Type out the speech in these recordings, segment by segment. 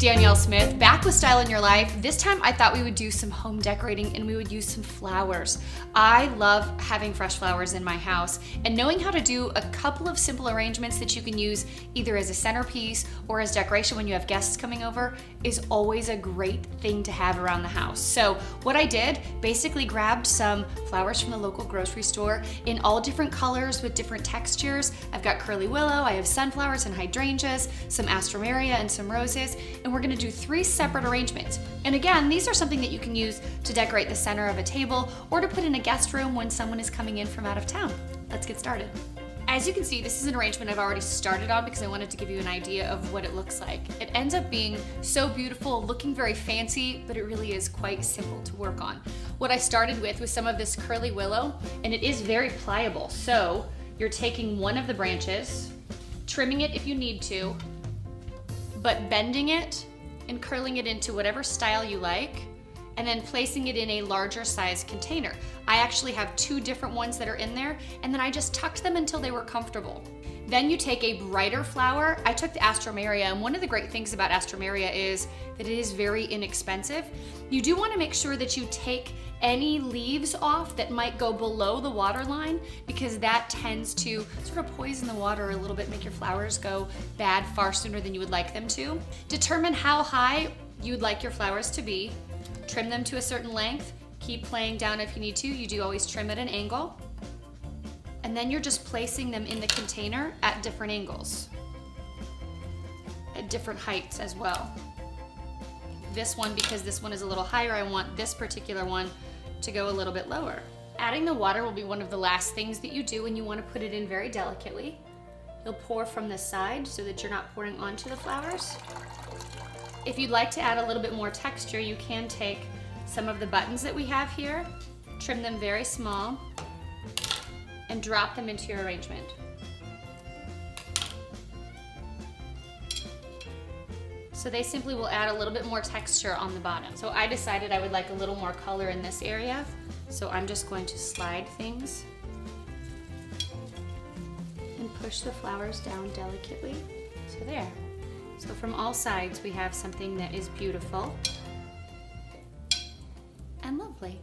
Danielle Smith, back with Style in Your Life. This time I thought we would do some home decorating and we would use some flowers. I love having fresh flowers in my house, and knowing how to do a couple of simple arrangements that you can use either as a centerpiece or as decoration when you have guests coming over is always a great thing to have around the house. So what I did, basically grabbed some flowers from the local grocery store in all different colors with different textures. I've got curly willow, I have sunflowers and hydrangeas, some astrameria and some roses, and we're gonna do 3 separate arrangements. And again, these are something that you can use to decorate the center of a table or to put in a guest room when someone is coming in from out of town. Let's get started. As you can see, this is an arrangement I've already started on because I wanted to give you an idea of what it looks like. It ends up being so beautiful, looking very fancy, but it really is quite simple to work on. What I started with was some of this curly willow, and it is very pliable. So you're taking one of the branches, trimming it if you need to, but bending it and curling it into whatever style you like, and then placing it in a larger size container. I actually have 2 different ones that are in there, and then I just tucked them until they were comfortable. Then you take a brighter flower. I took the astrameria, and one of the great things about astrameria is that it is very inexpensive. You do want to make sure that you take any leaves off that might go below the water line, because that tends to sort of poison the water a little bit, make your flowers go bad far sooner than you would like them to. Determine how high you would like your flowers to be. Trim them to a certain length. Keep playing down if you need to. You do always trim at an angle. And then you're just placing them in the container at different angles, at different heights as well. This one, because this one is a little higher, I want this particular one to go a little bit lower. Adding the water will be one of the last things that you do, and you want to put it in very delicately. You'll pour from the side so that you're not pouring onto the flowers. If you'd like to add a little bit more texture, you can take some of the buttons that we have here, trim them very small, and drop them into your arrangement. So they simply will add a little bit more texture on the bottom. So I decided I would like a little more color in this area, so I'm just going to slide things and push the flowers down delicately. So there. So from all sides we have something that is beautiful and lovely.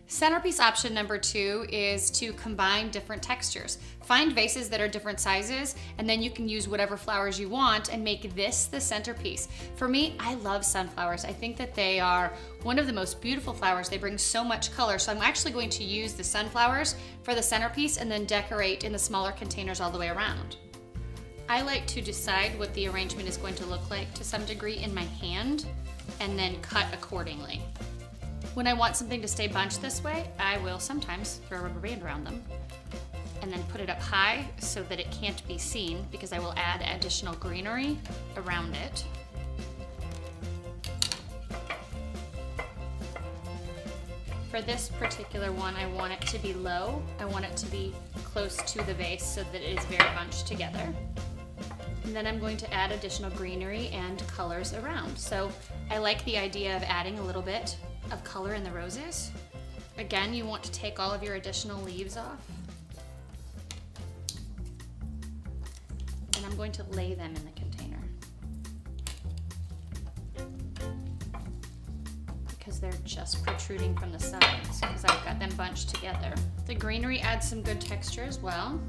Centerpiece option number 2 is to combine different textures. Find vases that are different sizes, and then you can use whatever flowers you want and make this the centerpiece. For me, I love sunflowers. I think that they are one of the most beautiful flowers. They bring so much color, so I'm actually going to use the sunflowers for the centerpiece and then decorate in the smaller containers all the way around. I like to decide what the arrangement is going to look like to some degree in my hand and then cut accordingly. When I want something to stay bunched this way, I will sometimes throw a rubber band around them and then put it up high so that it can't be seen, because I will add additional greenery around it. For this particular one, I want it to be low. I want it to be close to the vase so that it is very bunched together. And then I'm going to add additional greenery and colors around. So I like the idea of adding a little bit of color in the roses. Again, you want to take all of your additional leaves off. And I'm going to lay them in the container, because they're just protruding from the sides, because I've got them bunched together. The greenery adds some good texture as well.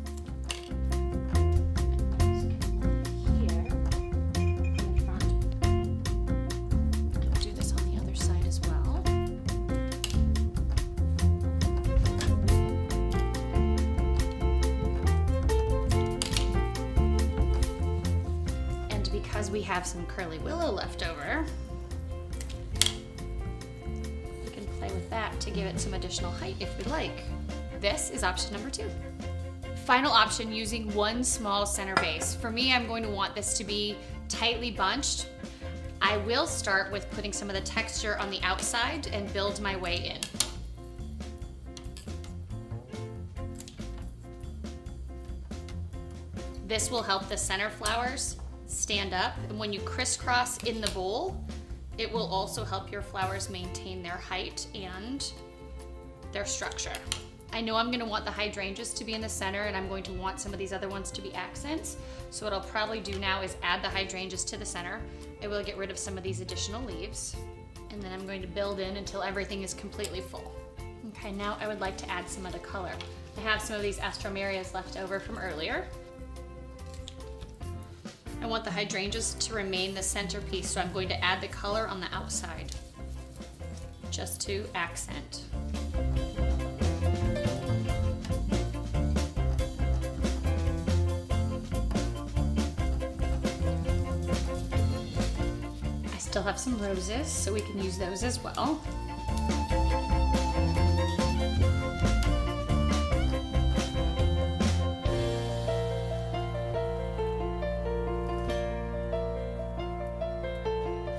Because we have some curly willow left over, we can play with that to give it some additional height if we like. This is option number 2. Final option, using one small center vase. For me, I'm going to want this to be tightly bunched. I will start with putting some of the texture on the outside and build my way in. This will help the center flowers stand up, and when you crisscross in the bowl, it will also help your flowers maintain their height and their structure. I know I'm going to want the hydrangeas to be in the center, and I'm going to want some of these other ones to be accents. So what I'll probably do now is add the hydrangeas to the center, I will get rid of some of these additional leaves, and then I'm going to build in until everything is completely full. Okay, now I would like to add some of the color. I have some of these Astromerias left over from earlier. I want the hydrangeas to remain the centerpiece, so I'm going to add the color on the outside, just to accent. I still have some roses, so we can use those as well.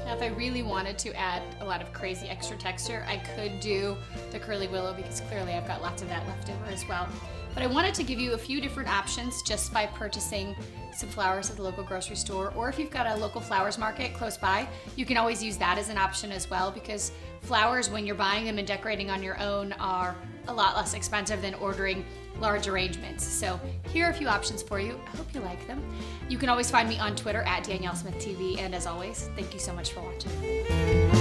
If I really wanted to add a lot of crazy extra texture, I could do the curly willow because clearly I've got lots of that left over as well. But I wanted to give you a few different options just by purchasing some flowers at the local grocery store, or if you've got a local flowers market close by, you can always use that as an option as well, because flowers, when you're buying them and decorating on your own, are a lot less expensive than ordering large arrangements. So here are a few options for you. I hope you like them. You can always find me on Twitter at DanielleSmithTV, and as always, thank you so much for watching.